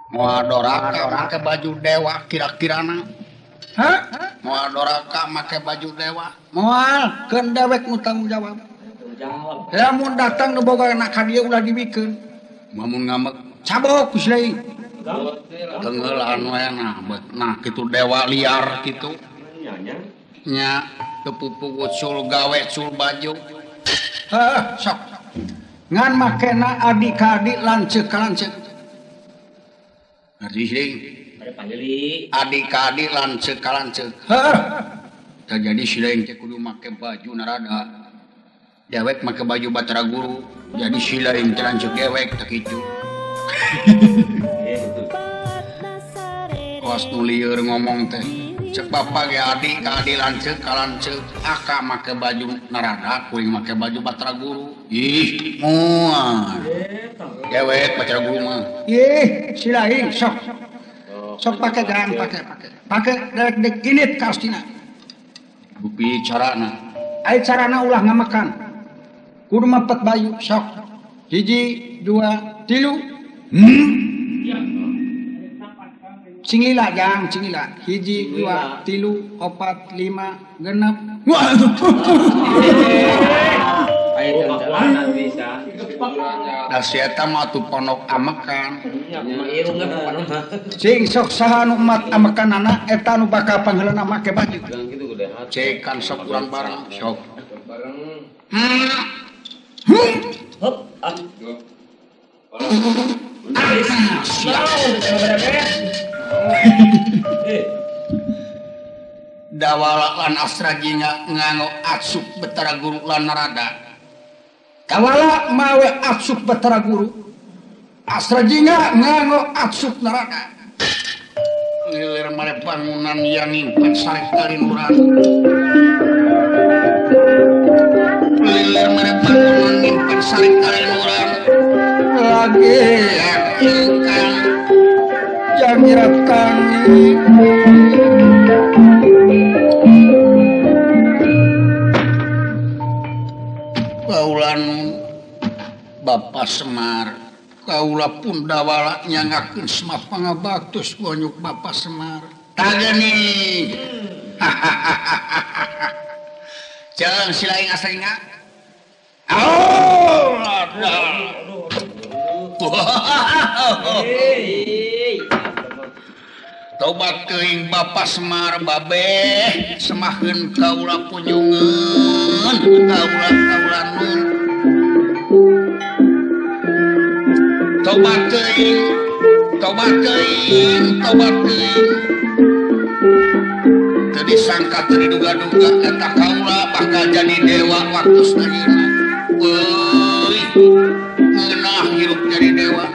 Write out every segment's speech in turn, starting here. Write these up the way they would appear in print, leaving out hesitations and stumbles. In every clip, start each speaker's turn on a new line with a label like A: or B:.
A: Moal doraka make baju dewa kira-kirana.
B: Hah?
A: Moal doraka make baju dewa.
B: Moal keun dewek nu tanggung jawab.
C: Jawab.
B: Lamun datang nu boga anak ka dieu ulah dibikeun.
A: Mamun ngamek
B: Cabok geus deui.
A: tenggelan we nah kitu dewa liar kitu. Nya kepupu usul gawe sul baju.
B: Heeh, sok. Ngan makena adik ka adik lanceuk ka lanceuk.
A: Ngerti sih?
C: Ada panggili.
A: Adik ka adik lanceuk ka lanceuk.
B: Heeh.
A: Tah jadi sileung teh kudu make baju narada. Dewek make baju Batara Guru. Jadi sileung teh lanceuk dewek teh kitu. Kos nu lieur ngomong teh. Cek bapak ge adik ka adik lanceuk ka lanceuk. Aka make baju narada, kuring make baju Batara Guru. Ih, moal. Dewek Batara Guru mah.
B: Ih, silaing sok. Sok pake jangan pake. Pake dek init ka astina.
A: Bupi carana.
B: Ai carana ulah ngamakan. Kudu mepet bayu sok. 1 2 3. Cingila jang cingila. 1 2 3 4 5 6. Waduh.
C: Ayo jalan bisa.
A: Da si eta mah atuh pondok amekan.
B: Sing sok saha nu umat amekanana eta nu bakal panggeuleuna make baju.
A: Cekan sok urang bareng sok.
C: Hop.
A: Dawala lan Asraji nganggo asup Batara Guru lan narada.
B: Kawala mawe asup Batara Guru. Asraji nganggo asup narada.
A: Lilir mare bangunan yang nyimpen sarik kalinuran. Lilir mare bangunan nyimpen sarik kalinuran.
B: Lagi
A: Ingkang
B: yang nyirat kami.
A: kaulan Bapak Semar. Kaula pun dawala nyangakeun semah pangabaktos gonyuk Bapak Semar. Tagani. Jangan silaing asringa. Tobat teuing Bapak Semar babeh semaheun kaula punyungeun kaula nun. Tobat teuing. Teu disangka teu diduga-duga eta kaula bakal jadi dewa waktu sayeuna. Euy, ngeunah hirup jadi dewa.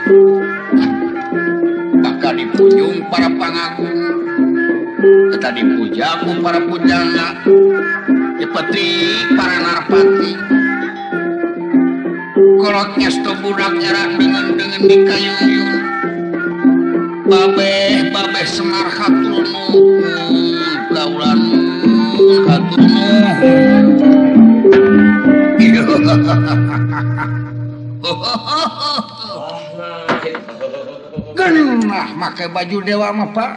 A: Bakal dipunjung para pangagung. Eta dipuja ku para pujangga. Dipetik para narpati. Kolot ngesto budak era dengan dikayuyun. Babeh Semar hatur nuhun kaulan hatur nuhun. Genah make baju dewa mah Pak.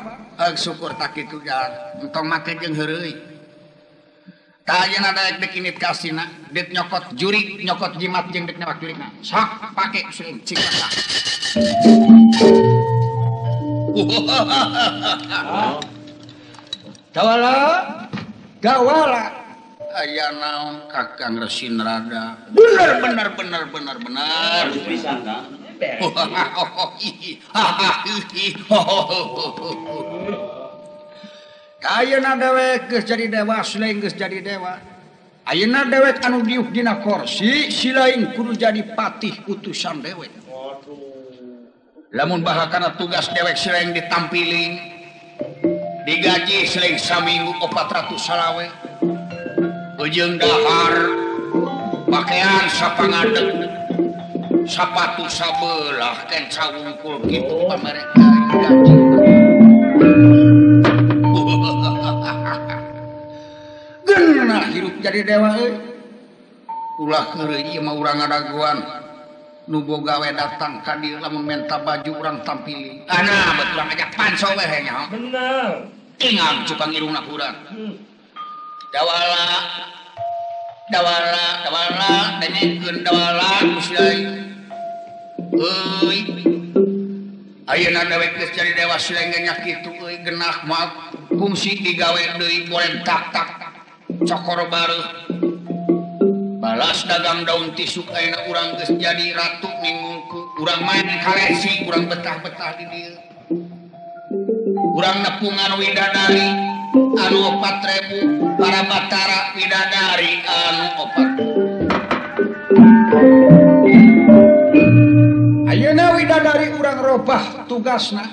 A: Syukur tak kitu jalan. Entong make jeung heureuy. Tah ayeuna daek dek init kasina, dek nyokot jurik, nyokot jimat jeung dek nyokot jurikna. Sok pake seuing cing masa.
B: Gawala.
A: Aya naon Kakang Resi Narada. Bener.
C: Bisa enggak?
B: Ayeuna dewek geus jadi dewa, silaing geus jadi dewa. Ayeuna dewek anu diuk dina kursi, silaing kudu jadi patih utusan dewek.
A: Lamun bahakana tugas dewek silaing ditampilin. Digaji silaing saminggu 400 salawe. Ujung dahar pakaian sapangadeg. Sapatu sabelah ken sawungkul kitu pamereka digaji. Genah hirup jadi dewa euy. Ulah keureuy ieu mah urang ngadaguan.
B: nubo gawe datang ka dieu lamun menta baju urang tampili. Ana betul ngajak panso we nya.
C: Benar.
B: Ingang cukang irungna kurang. Dawala dengekeun dawala musliai. Euy. Ayeuna dewek geus jadi dewa silengge nya kitu euy genah mah fungsi digawe deui borentak cokor bareuh. Balas dagang daun tisuk ayeuna urang geus jadi ratu ningungku urang main kalesi urang betah-betah di dieu. Urang nepungan widadari anu 4.000 para batara widadari anu 4. Ayeuna widadari urang robah tugasna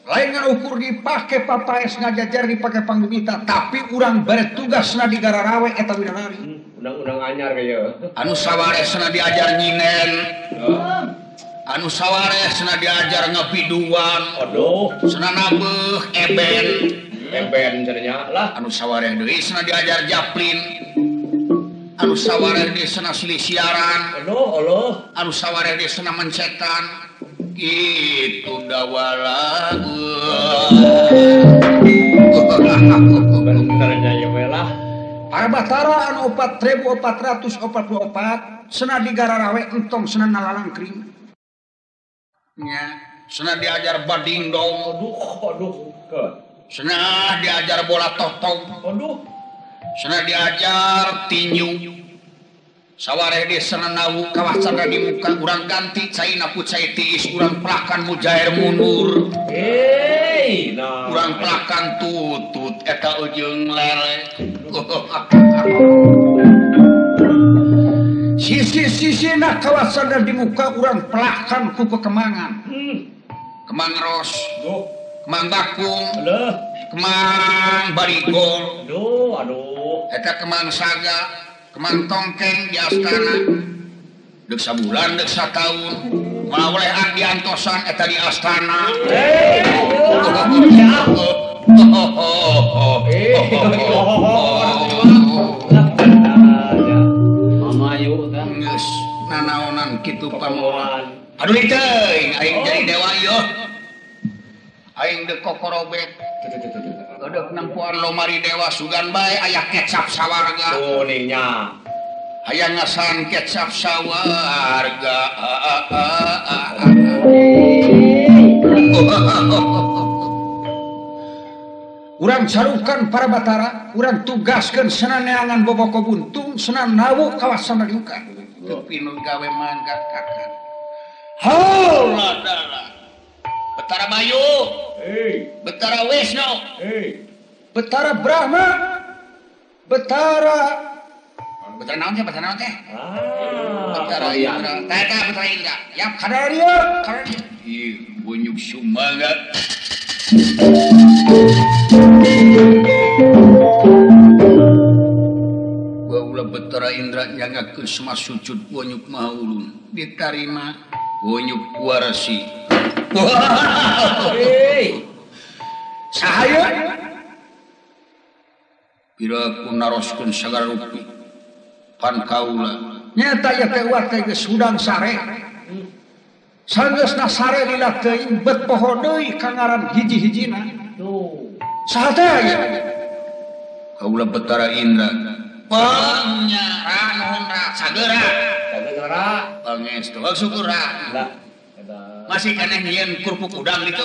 B: lain ukur dipake papaes ngajajar dipake panggumita tapi urang bare tugasna di gararawe eta widadari.
C: Undang-undang anyar kaya.
B: Anu sawaresna diajar nyinen. Anu sawaresna diajar ngabiduan.
C: Aduh,
B: Senana beuh eben
C: cenanya lah.
B: anu sawareh deui cenah diajar japlin anu sawareh deui cenah silih siaran
C: Allah
B: anu sawareh deui cenah mencetan kitu dawala
C: benernya ya lah.
B: para batara anu 4.444 cenah digararawe entong cenah nalalangkring nya cenah diajar badingdong
C: Aduh, ke.
B: cenah diajar bola totong
C: Aduh,
B: cenah diajar tinju sawareh di cenah nawu kawasan di muka urang ganti caina ku cai tiis urang pelakan mujair mundur
C: nah.
B: urang pelakan tutut eta ujung lele sisi nah kawasan di muka urang pelakan ku kekemangan kemang ros kemang bakung kemang barigol
C: Aduh.
B: eta kemang saga kemang tongkeng di astana deuk sabulan deuk sataun malah oleh adi antosan eta di astana
C: Mamayu kan.
B: geus nanaonan kitu pamohan aduh teuing aing jadi dewa ieu aing deuk kokorobek Odok nempuan lomari dewa sugan bae aya kecap sawarga.
C: Kuningnya.
B: Aya ngasan kecap sawarga. Urang carukan para batara, urang tugaskeun senan neangan boboko buntung, senan nawu kawasan diuka. Tapi nu gawe mangga kakan. Hauladala. Betara Bayu. Betara Wisnu, Betara Brahma, Betara naon teh? Betara Indra. Betara Indra. Yap, kadaria. Ih, bunyuk sumaga. Baula Betara Indra nyagakeun semua sujud bunyuk maulun. Ditarima bunyuk warasi. Sahaya pira ku naroskeun sagala rupi pan kaula nyata ya teh uat teh geus hudang sare sageusna sare lila teuing bet poho deui kangaran hiji-hijina saha teh aya kaula Betara Indra panya nuhun ra sagera pangestu syukur ra masih kena nyieun kerupuk udang gitu.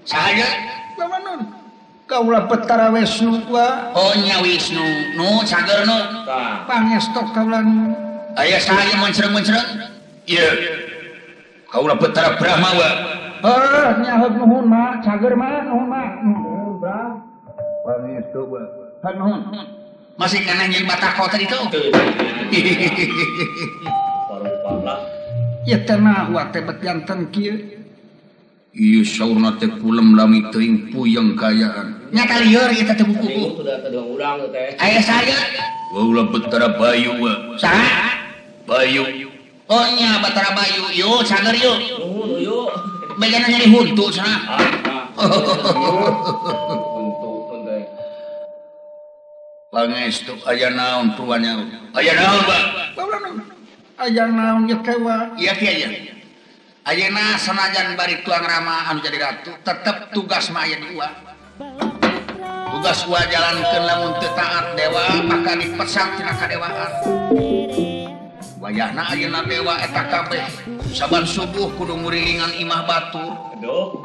B: Saya lawan kaula Betara Wisnu gua. Oh nya Wisnu, nu cager nu. Pangestu kaula nu. Aya saya mencreng-mencreng. Ieu. Kaula Betara Brahma wa. Nyaheug nuhun mah, cager mah nuhun mah. Nuhun Brah. Pangestu gua. Nuhun. Masih kena nyeun batako tadi tuh. Ya tenah wa teh bet janten kieu. Ieu saurna teh pulem lami teuing puyeng kayaan. Nya kalieur ieu teh buku. Aya saya. Kaula Betara Bayu wa. Saha? Bayu. Oh nya Betara Bayu. Yo cager yo. Yo. Bagana nyari huntu cenah.
A: Pangestu aya naon tuanya. Aya naon, Pak?
B: Aya naon ya kewa?
A: Iya kieu aya. Ayeuna sanajan bari tuang rama anu jadi ratu, tetep tugas mah aya di uang. Tugas gua jalankeun lamun teu taat dewa maka dipesak tina kadewaan. Wayahna ayeuna dewa eta kabeh saban subuh kudu ngurilingan imah batur.
C: Aduh.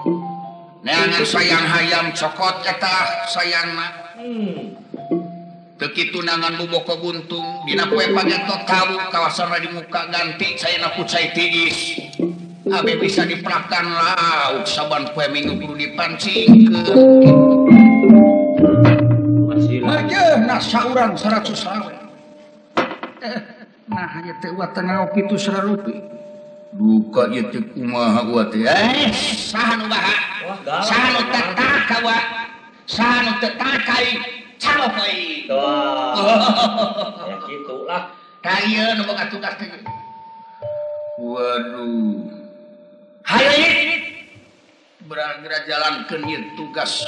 A: Neangan sayang hayam cokot eta sayangna. Teu kitu nangan buboko buntung dina poe pagetot tahu kawasan di muka ganti sayana kucai tigis. Abe bisa diperakan lauk saban poe minggu kudu dipancingkeun. Nah saurang 100 rawe. Nah hanya teh uat tengah kitu sararupi. Duka ieu teh kumaha uat teh. Saha nu baha? Saha nu teu taka wa? Saha nu teu takai? Calok euy.
C: Ya kitu lah.
A: Ka ieu nu boga tugas teh. Waduh. Hayo ieu. Bergerak jalankeun ieu tugas.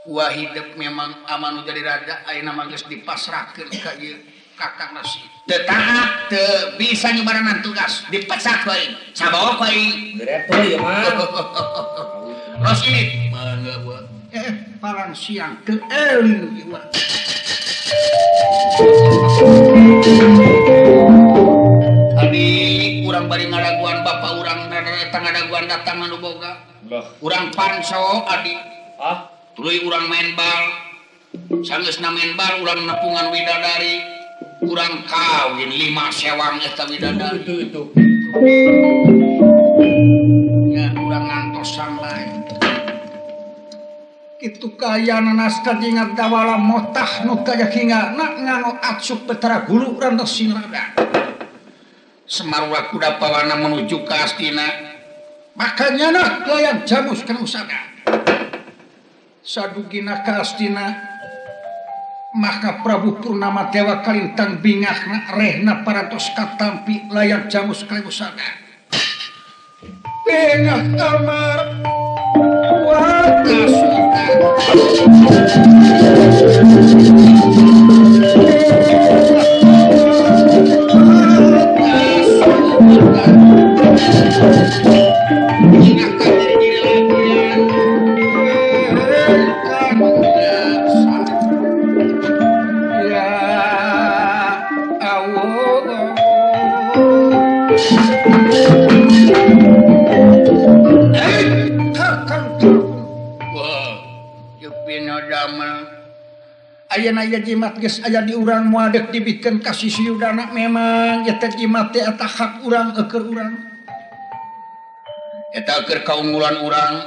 A: Wah hidup memang amanu jadi raja ayeuna mah geus dipasrahkeun ka ieu kakang nasi. Teu taat teu bisa nyubaranan tugas dipecat euy. Sabawa euy.
C: Gereto ya mah.
A: Ros ini mangga buat.
B: Palang siang teu eling ieu.
A: Abi urang bari ngadaguan bapa urang eta ngadaguan datang anu boga. Urang panso adi.
C: Ah,
A: tuluy urang main bal. Sanggeusna main bal urang nepungan widadari. Urang kawin 5 sewang eta widadari.
C: itu.
A: Ya urang ngantos santai.
B: Kitu kayana naskah jingat dawala motah nu kayakinga na ngano atsuk betara gulu randa sinada.
A: Semarwa kuda pawana menuju ke Astina.
B: Makanya nah layang jamus kanu sada. Sadugina ka Astina maka Prabu Purnama Dewa Kalintang bingahna rehna parantos katampi layang jamus kanu sada. Bingah kamar Ayeuna aya jimat geus aya di urang moal deuk dibikeun ka sisiudana memang eta jimat teh eta hak urang eukeur urang.
A: Eta keur kaunggulan urang.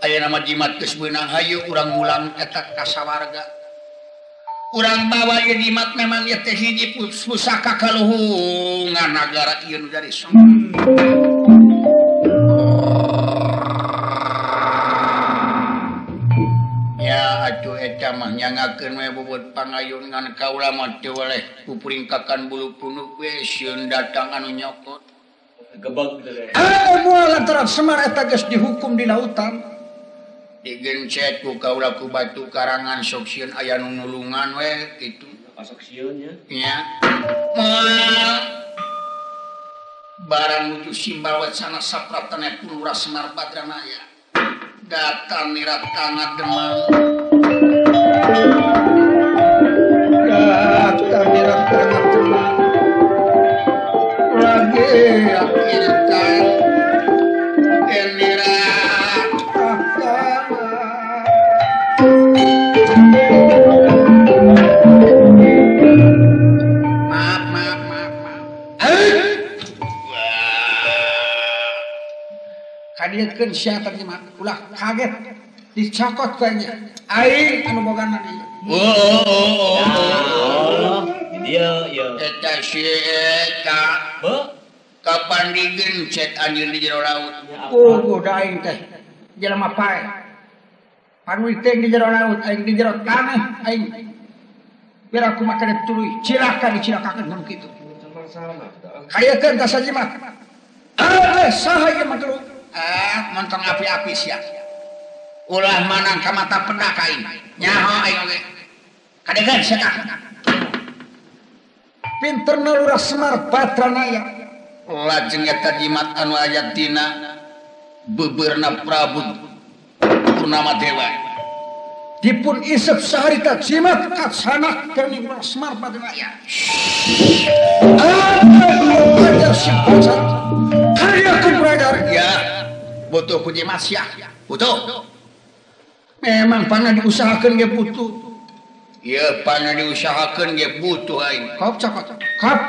A: Ayeuna mah jimat geus beunang hayu urang mulang eta ka sawarga. Urang bawa ieu jimat memang ieu teh hiji pusaka kaluhungan nagara ieu nu jadi sombong. Ya atuh eta mah nyangakeun we bobot pangayun ngan kaula mah teu weleh kupuringkakan bulu punuk we sieun datang anu nyokot.
C: Gebeg gitu deh.
B: Moal lantaran Semar eta geus dihukum di lautan.
A: Digencet ku kaula ku batu karangan sok sieun aya nu nulungan we kitu.
C: Pasok sieun nya.
A: Nya. Moal barang nuju simbal wacana sapratana Pulura Semar Badranaya. Datang nirat kangat demang.
B: Datang nirat kangat demang. Lagi
A: akhirkan nirat maaf.
B: Kadiekeun sia tadi mah ulah kaget dicokot kayaknya aing anu bogana dieu.
C: Oh. Dia ya.
A: Eta si eta kapan digencet anjeun di jero laut.
B: Goda aing teh jelema pae. Panu teh di jero laut aing di jero tanah aing. Biar aku makan tuluy cilaka dicilakakeun mun kitu. Kayakeun ka sajimat. Saha ieu mah
A: Mentong api-api sia. Ulah manang ka mata pendak aing. Nyaho aing oge. kadegan saya
B: pinter nalura Semar Patranaya
A: lajeng eta jimat anu aya dina beberna Prabu Purnama Dewa
B: dipun isep saharita jimat katsana kening Semar Patranaya ajar si pacar karya beredar
A: ya butuh ku jimat sia butuh
B: memang pernah diusahakan ge butuh
A: ya pernah diusahakan ge butuh aing
B: kop cakot kop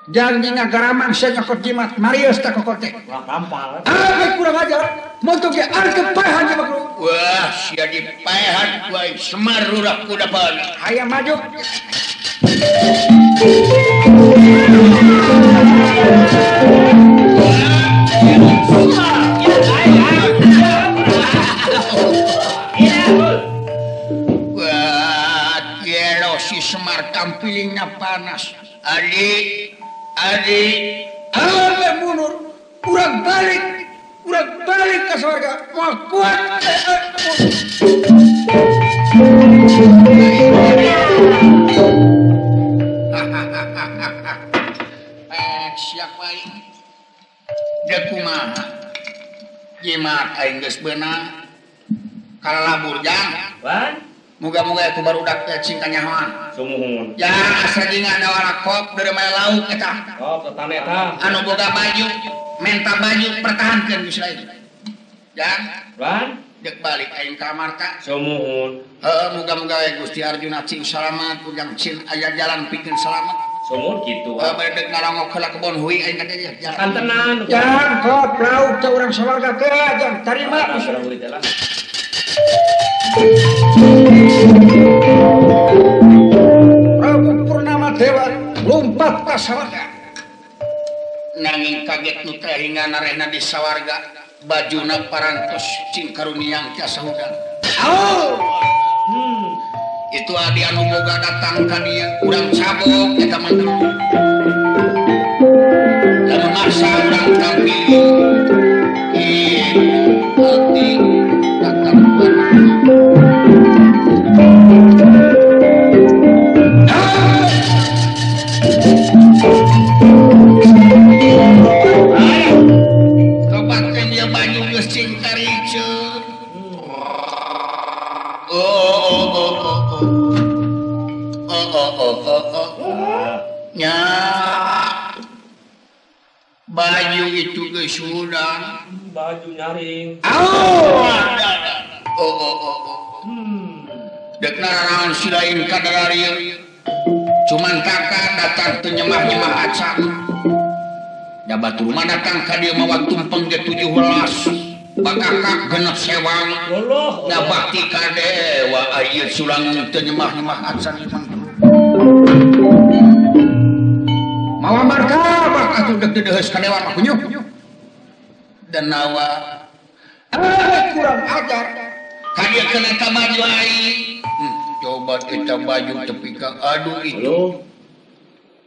B: jangan ngagaraman saya nyokot jimat Marius tak kokote
C: Wah, kampal.
B: kurang ajar moto ge arep paehan ge bro
A: wah sia dipaehan ku aing Semar rurak kudapan
B: aya maju
A: wah gelo si Semar tampilingna panas adik
B: ale mundur kurang balik ke surga mau kuat
A: siapa ini dia kumaha jimat aing geus beunang kalabur jang
C: Wan,
A: muga-muga aku barudak teh cinta nyahoan
C: sumuhun.
A: ya sadinga ada warakop dari mana lauk eta
C: Oh, tetane tah.
A: anu boga baju menta baju pertahankeun geus lain jang
C: Wan,
A: dek balik aing ka marta
C: sumuhun.
A: muga-muga we Gusti Arjuna cing salamat ujang cin aya jalan pikeun salamat
C: Sumuhun gitu.
A: bade ngarongok heula kebon huwi aing kata dia
C: Kan tenan.
B: jangan kop lauk teh urang sawarga teh jangan tarima
C: Sareng ulit lah.
B: Prabu Purnama Dewa lompat ka sawarga
A: nanging kaget nu teh hingga narehna di sawarga bajuna parantos cing karuniang tiasa hudang itu adi anu boga datang ka dieu urang cabok eta mantu lamun maksa urang tampil hati datang kabatkeun dia baju geus cing kariceun nya baju itu geus hudang
C: Baju nyaring.
A: dek narangan si lain kadarieu cuman kakak datang teu nyemah-nyemah acan da batur mah datang ka dieu mah waktu tumpeng ge 17 bakakak genep sewang
C: Loloh.
A: da bakti ka dewa ayeuna sulang teu nyemah-nyemah acan
B: mawa martabak atuh dek dedeus ka dewa mah kunyuh
A: dan nawa
B: kurang ajar
A: kadia kena ka baju aing coba kita baju tepi ka aduh itu
C: Halo.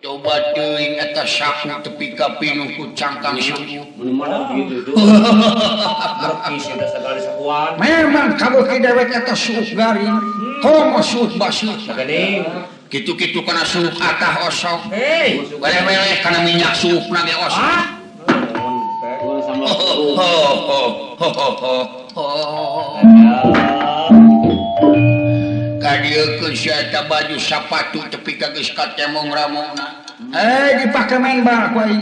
A: coba teuing eta sapu tepi ka pinuh ku cangkang suku
C: Mana begitu tuh. Merkis yang dasar dari sakuan.
B: memang kabeuki dewek eta suuk garing komo suuk basuh
C: Sagening.
A: kitu-kitu kana suuk atah osok
C: Hei.
A: weleh-weleh kana minyak suukna ge osok kadiekeun sia eta baju sapatu tepi ka geus katemong ramona
B: dipake main bal ku aing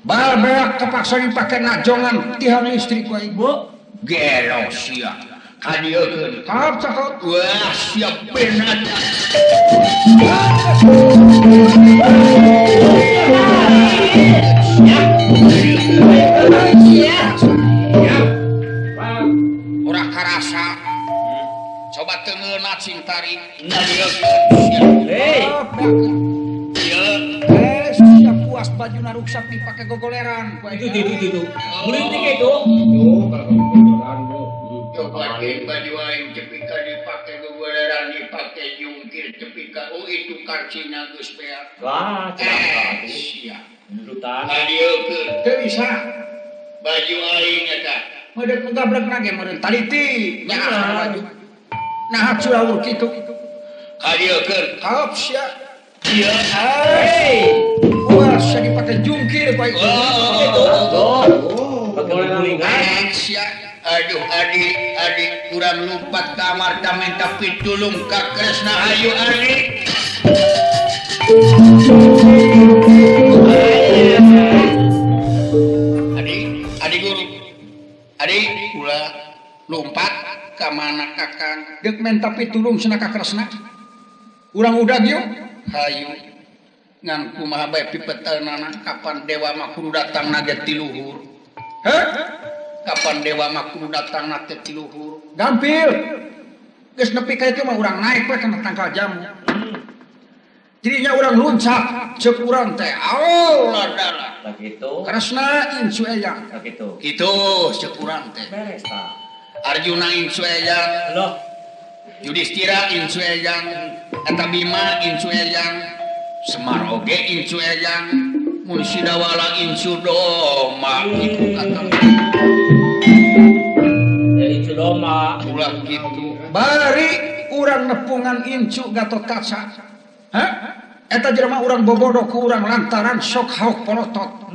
B: bal beak kepaksa dipake najongan tihan istri ku aing
A: gelo sia kadiekeun
B: kap cakot
A: wah siap benar urang karasa coba tengeuna cing tarik
C: Hei.
B: siap puas baju naruksak dipake gogoleran ku aing
C: Itu. Mulinting itu.
A: coba baju aing tepi ka dipake gogoleran dipake jungkir tepi ka itu karcina geus beak
C: Wah, celaka.
A: sia
C: Dutan.
A: kadiekeun
B: teu bisa
A: baju aing eta
B: medek ngablek nage meureun taliti nya baju nah curah kitu
A: Hayekeun.
B: Kaop sia.
A: Ieu
B: Wah, sia dipake jungkir bae.
C: Boleh gulingan.
A: sia. Aduh adik kurang lompat kamar ta minta pitulung ka Kresna ayo adik. Adik guru. Adik kula lompat ka mana kakang.
B: Deuk minta pitulung cenah ka Kresna. Urang udag yuk.
A: Hayu ngan kumaha bae pipeteunana kapan dewa mah kudu datang na ge ti luhur.
B: Heh?
A: Kapan dewa mah kudu datang na ge ti luhur.
B: Gampil. Geus nepi ka itu mah urang naik we kana tangkal jamu. Jadinya urang luncat ceuk urang teh. Allah dala.
C: Lah gitu.
B: Kresna incu eyang.
C: Lah gitu.
A: Kitu ceuk urang teh.
C: Beres ta.
A: Arjuna incu eyang,
C: Loh,
A: Yudhistira incu eyang, eta Bima incu eyang, Semar oge incu eyang, mun Sidawala incu doma kitu kata.
C: ya itu doma.
A: Ulah kitu.
B: Bari urang nepungan incu Gatotkaca. Hah? Eta jelema urang bobodo ku urang lantaran sok hauk polotot.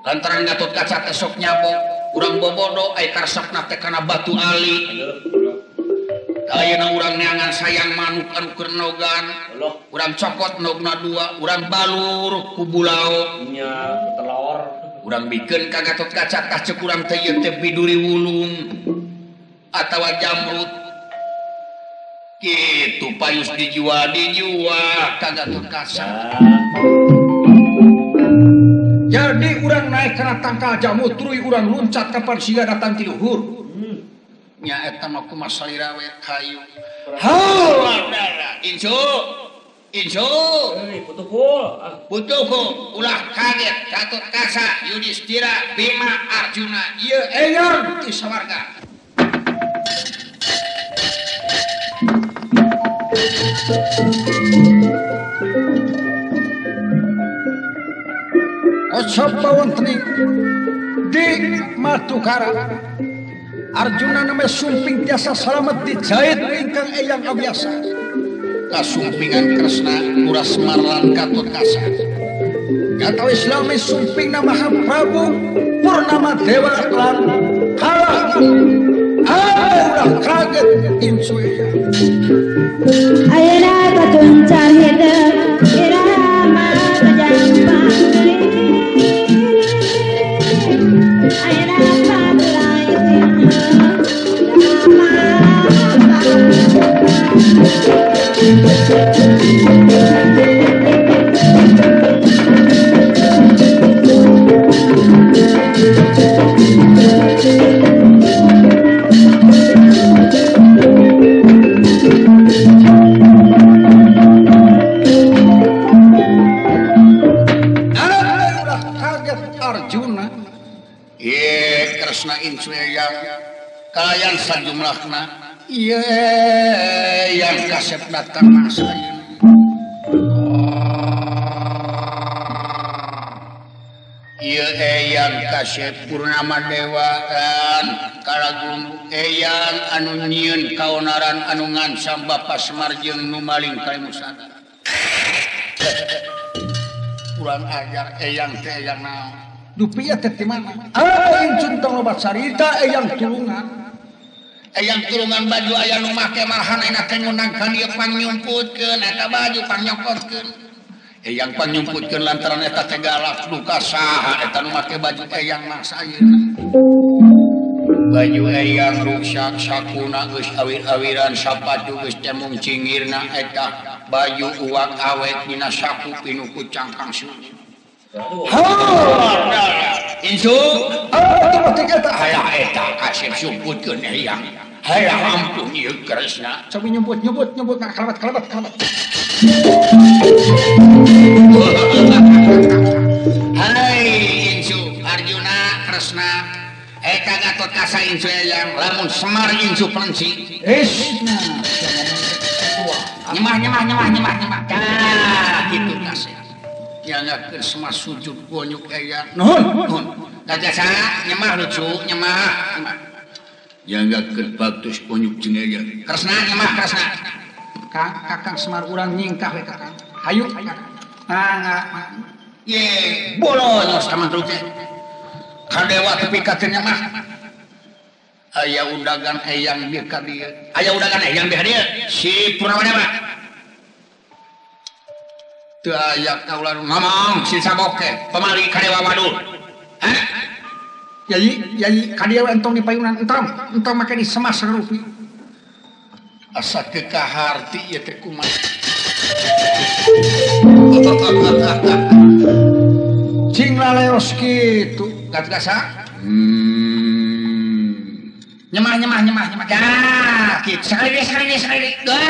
A: Lantaran Gatotkaca teh sok nyabok. Urang bobodo ai karsakna teh kana batu ali. Ayeuna urang neangan sayang manuk anu keur nogan.
C: Loh,
A: Urang cokot nogna dua, urang balur ku bulau.
C: nya telur.
A: Urang bikeun ka Gatotkaca tah ceuk urang teh ieu teh biduri wulung atawa jamrut. Kitu payus dijual ka Gatotkaca.
B: Jadi urang naik kana tangkal jamu tuluy urang luncat kapan siga datang ti luhur.
A: Nya eta mah kumaha salira we kayu.
B: Haulah
A: Incu.
C: Hei, putukul.
A: Putuku ulah kaget Gatotkaca, Yudhistira, Bima, Arjuna. Ieu
B: eyang
A: ti sawarga.
B: ocop bawontening di Matukara. Arjuna nama sumping tiasa salamet dijahit ingkang eyang abiasa.
A: Kasumpingan Kresna Murah Semar lan Gatotkaca.
B: Gatau Islami sumping nama Prabu Purnama Dewa lan kalah. Udah kaget incu eyang.
D: Ayeuna katuncar hideung irama kajampang ayeuna kabulai
A: Kresna incu eyang kalian sajumlahna ieu yang kasep datang masa ieu eyang kasep Purnama Dewa kan kalagun eyang anu nyieun kaonaran anu ngancam Bapa Semar jeung nu maling kalimusada. Kurang ajar eyang teh eyang naon.
B: Dupiya teh ti mana? Incu tong lobat sarita eyang tulungan.
A: Eyang tulungan baju aya nu make malahan enak teh ngundangkeun ieu panyumputkeun eta baju panyokotkeun. Eyang panyumputkeun lantaran eta teh galak luka saha eta nu make baju eyang mah sayeuna. Baju eyang rusak sakuna geus awir-awiran sapatu geus teh mung cingirna eta baju uwak awet dina saku pinuku cangkang suci. Insu, hayah eta kasih sumputkeun eyang. Hayah ampun ieu Kresna.
B: Coba nyebut nah kalabat.
A: Hai Insu, Arjuna, Kresna, eta Gatotkaca insu eyang, lamun Semar insu Plensi. Nyemah. Tah kitu kasih. Jangan semua sujud bonyuk eyang.
B: Nuhun.
A: Gatotkaca nyemah lucu, nyemah. Jangan baktus bonyuk jeung eyang. Kresna nyemah Kresna.
B: Kakang Semar urang nyingkah we Kakang. Hayu. Ye, bolos sama teh. Kadewa tepi katanya mah. Aya undangan eyang bieu ka dieu. Aya undangan eyang bieu ka dieu. Si Purnama mah. Teu aya kaulah ngomong si Saboke pamari kadewa wadul. Hah? Yai kadewa entong di payunan entong make di semas sarupi. Asa kekaharti ieu teh kumaha. Cing laleos kitu gatgasa. Nyemah. Ya, kitu sekali deh.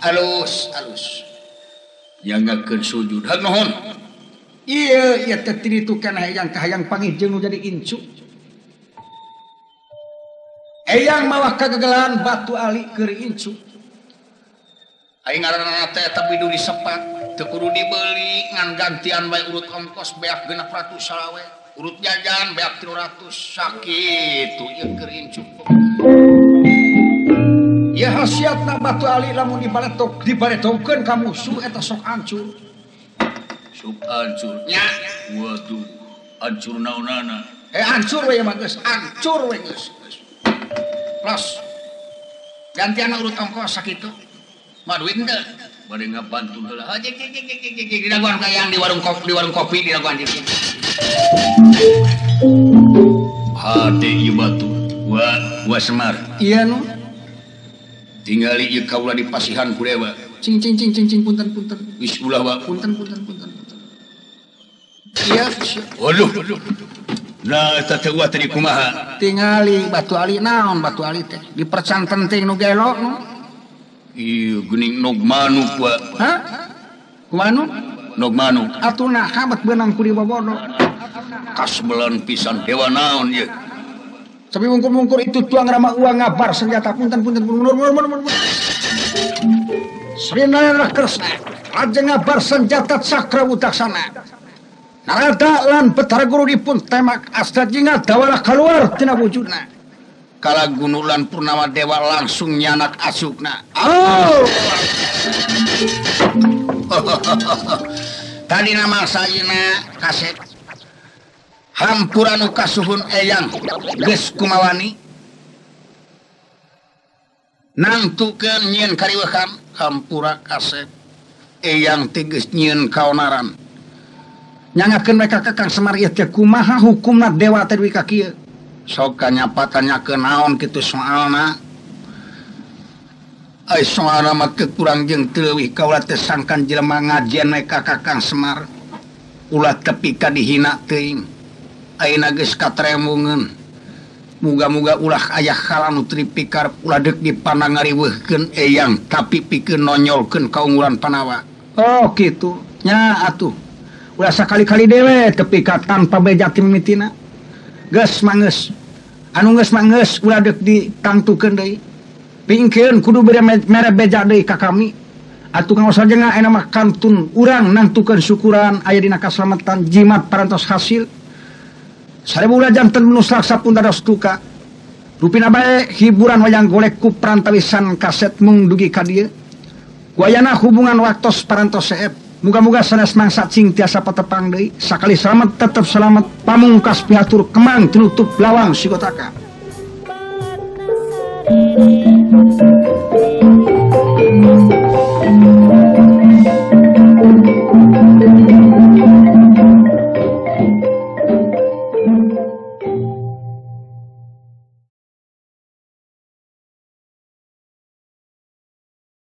B: Alus. Yangakeun sujud. Hak nuhun. Iya teh ditukeun hayang pangih jeung nu jadi incu. Eyang mawah kagagalan batu ali keur incu. Aing ngaranna teh tapi du disepat, teu kudu dibeli ngan gantian bae urut ongkos beak 600 salawe, urut jajan beak 300 sakitu ieu keur incu. Ya hasiatna batu ali lamun dibaletongkeun ka musuh eta sok hancur. Sok hancur nya. Waduh, hancur naonana? Hancur we mah geus, hancur we geus. Los. Gantian urut ongkos sakitu. Mah duit henteu. Bade ngabantu heula. Jek di daguan kayang di warung kopi di daguan dieu. Hade ieu batu. Wa Semar. Iya nu. Tingali ieu kaula di pasihan ku dewa. Cing punten. Wis ulah wa punten. Iya. Waduh. Nah, eta teh tadi kumaha? Tingali batu ali naon batu ali teh? Dipercan penting nu gelo nu. Ieu geuning nogmanu wa. Hah? Kumanu? Nogmanu. Atuna habat beunang ku di bobodo. Kasbelan pisan dewa naon ieu? Tapi mungkur itu tuang rama uang ngabar senjata punten mundur. Srina Kresna raja ngabar senjata sakra wutaksana. Narada lan Betara Guru dipun temak asta jingat dawalah keluar tina wujudna. Kala gunulan Purnama Dewa langsung nyanak asukna. Oh. Tadi nama sayina kaset. Hampuranu kasuhun eyang geus kumawani. Nangtukeun nyieun kariweuhan hampura kaset. Eyang teges nyieun kaonaran. Nyangakeun mereka Kakang Semar ieu teh kumaha hukumna dewa teh duwi ka kieu. Sok kanyapa tanyakeun naon kitu soalna. Ai soalna mah teu kurang jeung teu leuwih kaula teh sangkan jelema ngajian mereka Kakang Semar. Ulah tepi ka dihina teuing. Ayeuna geus katremungeun. Muga-muga ulah aya hal anu teu dipikar ulah deuk dipandang ngariweuhkeun eyang tapi pikeun nonyolkeun kaunggulan Panawa. Oh kitu. Nya atuh. Ulah sakali-kali dewe tepi ka tanpa beja ti mimitina. Geus manggeus. Anu geus manggeus ulah deuk ditangtukeun deui. Pingkeun kudu bere mere beja deui ka kami. Atuh kang sajenga aya mah kantun urang nangtukeun syukuran aya dina kaslametan jimat parantos hasil. Sarebu ulah janten menus laksa pun dados duka. Rupina bae hiburan wayang golek ku perantawisan kaset mung dugi ka dieu. Wayana hubungan waktos parantos seep. Muga-muga sanes mangsa cing tiasa patepang deui. Sakali selamat tetep selamat. Pamungkas pihatur kemang tinutup lawang sigotaka.